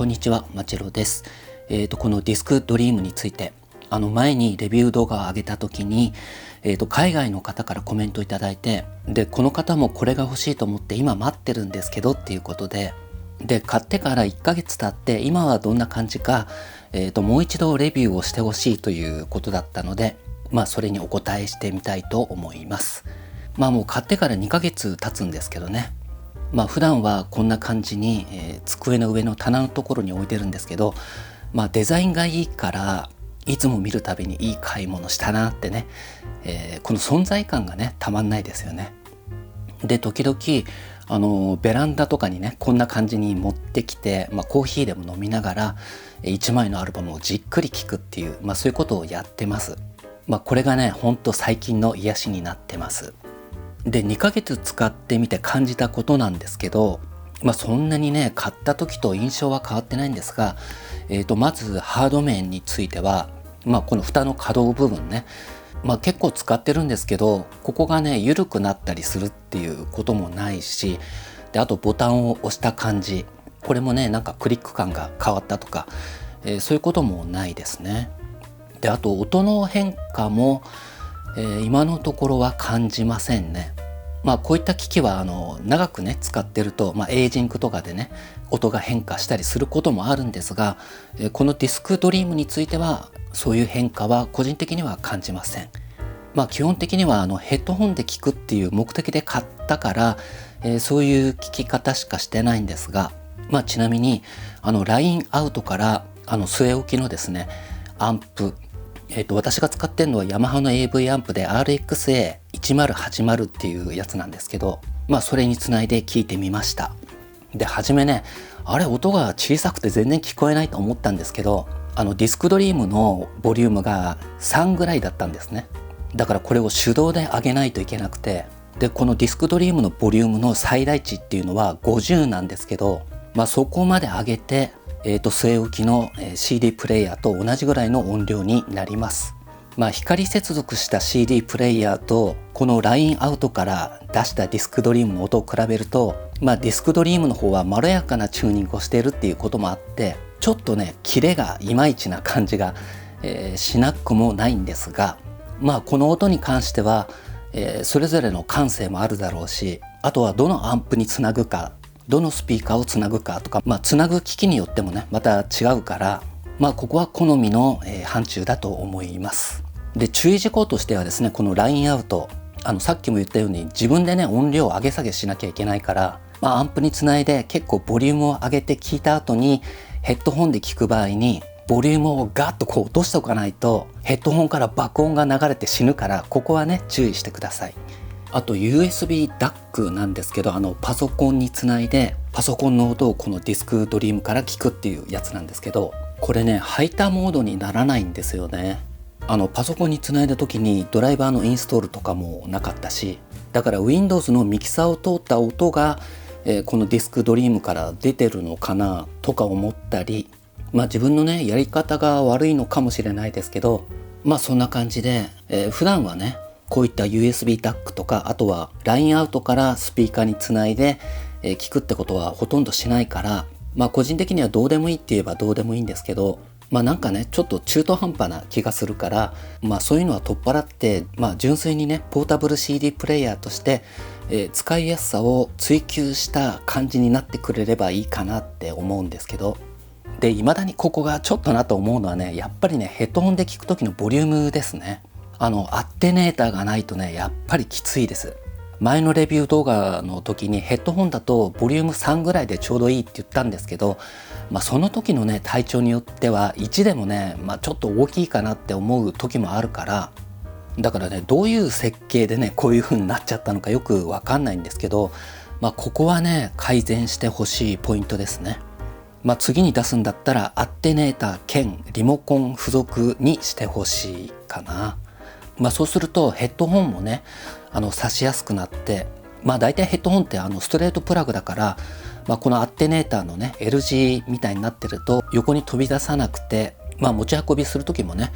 こんにちは、まちろです。このディスクドリームについて、前にレビュー動画を上げた時に、海外の方からコメントいただいて、で、この方もこれが欲しいと思って今待ってるんですけどっていうことで、買ってから1ヶ月経って今はどんな感じか、もう一度レビューをしてほしいということだったので、それにお答えしてみたいと思います。もう買ってから2ヶ月経つんですけどね。普段はこんな感じに、机の上の棚のところに置いてるんですけど、デザインがいいからいつも見るたびにいい買い物したなってね、この存在感がねたまんないですよね。で、時々ベランダとかにねこんな感じに持ってきて、コーヒーでも飲みながら1枚のアルバムをじっくり聴くっていう、そういうことをやってます。これがねほんと最近の癒しになってます。で、2ヶ月使ってみて感じたことなんですけど、そんなにね買った時と印象は変わってないんですが、まずハード面については、この蓋の可動部分ね、結構使ってるんですけど、ここがね緩くなったりするっていうこともないし、であとボタンを押した感じ、これもねなんかクリック感が変わったとか、そういうこともないですね。であと音の変化も、今のところは感じませんね。こういった機器は長くね使ってると、エイジングとかでね音が変化したりすることもあるんですが、このディスクドリームについてはそういう変化は個人的には感じません。基本的にはヘッドホンで聞くっていう目的で買ったから、そういう聞き方しかしてないんですが、ちなみにラインアウトから据え置きのですねアンプ、私が使ってるのはヤマハの AV アンプで RXA1080 っていうやつなんですけど、それにつないで聞いてみました。で、初めね、あれ音が小さくて全然聞こえないと思ったんですけど、ディスクドリームのボリュームが3ぐらいだったんですね。だからこれを手動で上げないといけなくて、でこのディスクドリームのボリュームの最大値っていうのは50なんですけど、そこまで上げて据え置きの CD プレイヤーと同じぐらいの音量になります。光接続した CD プレイヤーとこのラインアウトから出したディスクドリームの音を比べると、ディスクドリームの方はまろやかなチューニングをしているっていうこともあって、ちょっとねキレがいまいちな感じが、しなくもないんですが、この音に関しては、それぞれの感性もあるだろうし、あとはどのアンプにつなぐか、どのスピーカーをつなぐかとか、つなぐ機器によってもねまた違うから、ここは好みの、範疇だと思います。で、注意事項としてはですね、このラインアウト、さっきも言ったように自分でね音量を上げ下げしなきゃいけないから、アンプにつないで結構ボリュームを上げて聞いた後にヘッドホンで聞く場合にボリュームをガッと落としておかないとヘッドホンから爆音が流れて死ぬから、ここはね注意してください。あと USB ダックなんですけど、パソコンにつないでパソコンの音をこのディスクドリームから聞くっていうやつなんですけど、これねハイターモードにならないんですよね。パソコンにつないだ時にドライバーのインストールとかもなかったし、だから Windows のミキサーを通った音が、このディスクドリームから出てるのかなとか思ったり、自分のねやり方が悪いのかもしれないですけど、そんな感じで、普段はねこういった USB ダックとか、あとはラインアウトからスピーカーにつないで、聞くってことはほとんどしないから、個人的にはどうでもいいって言えばどうでもいいんですけど、なんかねちょっと中途半端な気がするから、そういうのは取っ払って、純粋にねポータブル CD プレイヤーとして、使いやすさを追求した感じになってくれればいいかなって思うんですけど、で未だにここがちょっとなと思うのはね、やっぱりねヘッドホンで聞く時のボリュームですね。アッテネーターがないとねやっぱりきついです。前のレビュー動画の時にヘッドホンだとボリューム3ぐらいでちょうどいいって言ったんですけど、その時のね体調によっては1でもね、ちょっと大きいかなって思う時もあるから、だからねどういう設計でねこういう風になっちゃったのかよくわかんないんですけど、ここはね改善してほしいポイントですね。次に出すんだったらアッテネーター兼リモコン付属にしてほしいかな。そうするとヘッドホンもね差しやすくなって、だいたいヘッドホンってストレートプラグだから、このアッテネーターのね L 字みたいになってると横に飛び出さなくて、持ち運びする時もね、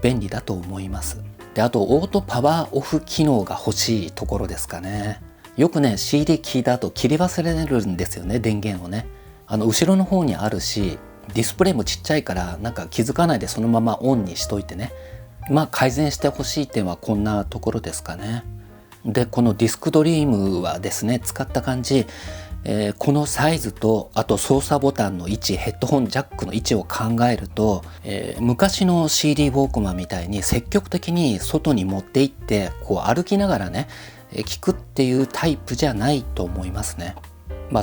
便利だと思います。であとオートパワーオフ機能が欲しいところですかね。よくね CD 聞いた後切り忘れるんですよね、電源をね。後ろの方にあるし、ディスプレイもちっちゃいからなんか気づかないでそのままオンにしといてね、改善してほしい点はこんなところですかね。でこのディスクドリームはですね、使った感じ、このサイズとあと操作ボタンの位置、ヘッドホンジャックの位置を考えると、昔の CD ウォークマンみたいに積極的に外に持って行ってこう歩きながらね、聞くっていうタイプじゃないと思いますね。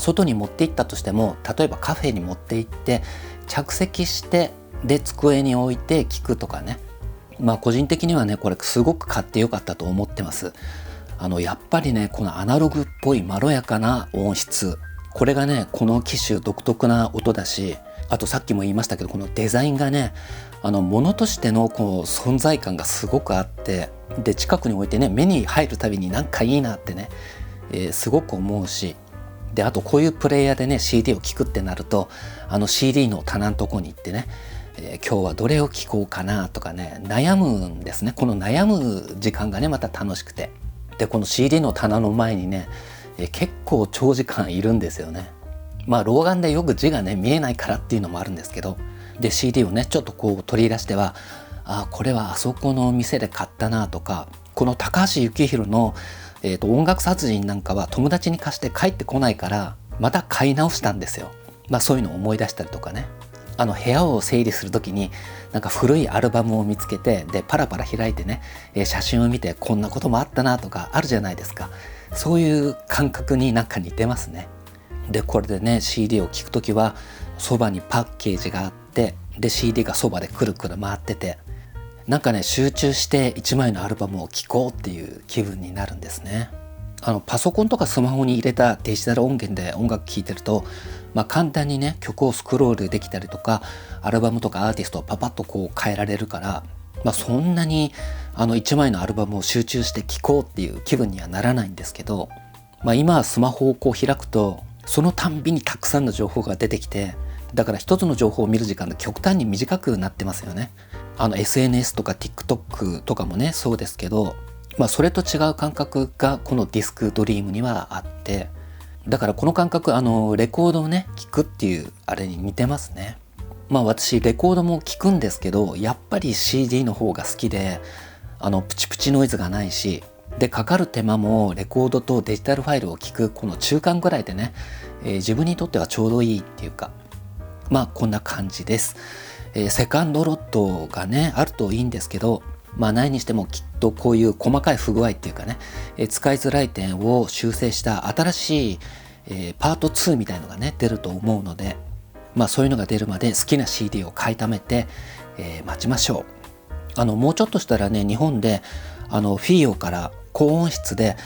外に持って行ったとしても、例えばカフェに持って行って着席してで机に置いて聞くとかね。個人的にはねこれすごく買ってよかったと思ってます。やっぱりねこのアナログっぽいまろやかな音質、これがねこの機種独特な音だし、あとさっきも言いましたけどこのデザインがね物としてのこう存在感がすごくあって、で近くに置いてね目に入るたびになんかいいなってね、すごく思うし、であとこういうプレイヤーでね CD を聴くってなるとCD の棚のとこに行ってね、今日はどれを聴こうかなとかね悩むんですね。この悩む時間がねまた楽しくて、でこの CD の棚の前にね、結構長時間いるんですよね。老眼でよく字がね見えないからっていうのもあるんですけど、で CD をねちょっとこう取り出しては、これはあそこの店で買ったなとか、この高橋幸宏の、音楽殺人なんかは友達に貸して帰ってこないからまた買い直したんですよ。そういうのを思い出したりとかね、部屋を整理する時になんか古いアルバムを見つけて、でパラパラ開いてね、写真を見てこんなこともあったなとかあるじゃないですか。そういう感覚になんか似てますね。でこれでね CD を聴く時はそばにパッケージがあって、で CD がそばでくるくる回ってて、なんかね集中して1枚のアルバムを聴こうっていう気分になるんですね。パソコンとかスマホに入れたデジタル音源で音楽聴いてると、簡単にね曲をスクロールできたりとか、アルバムとかアーティストをパパッとこう変えられるから、そんなに1枚のアルバムを集中して聴こうっていう気分にはならないんですけど、今はスマホをこう開くとそのたんびにたくさんの情報が出てきて、だから一つの情報を見る時間が極端に短くなってますよね。SNS とか TikTok とかもねそうですけど、それと違う感覚がこのディスクドリームにはあって、だからこの感覚レコードをね聴くっていうあれに似てますね。私レコードも聴くんですけど、やっぱり CD の方が好きで、プチプチノイズがないし、でかかる手間もレコードとデジタルファイルを聴くこの中間ぐらいでね、自分にとってはちょうどいいっていうか、こんな感じです。セカンドロットがねあるといいんですけど、ないにしてもきっとこういう細かい不具合っていうかね、使いづらい点を修正した新しい、パート2みたいのがね出ると思うので、そういうのが出るまで好きな CD を買いためて、待ちましょう。もうちょっとしたらね日本でフィーオから高音質で、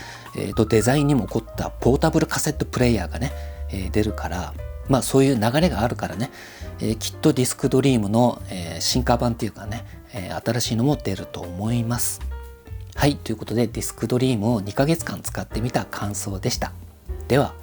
デザインにも凝ったポータブルカセットプレイヤーがね、出るから、そういう流れがあるからね、きっとディスクドリームの、進化版っていうかね、新しいのも出ると思います。はい、ということでディスクドリームを2ヶ月間使ってみた感想でした。では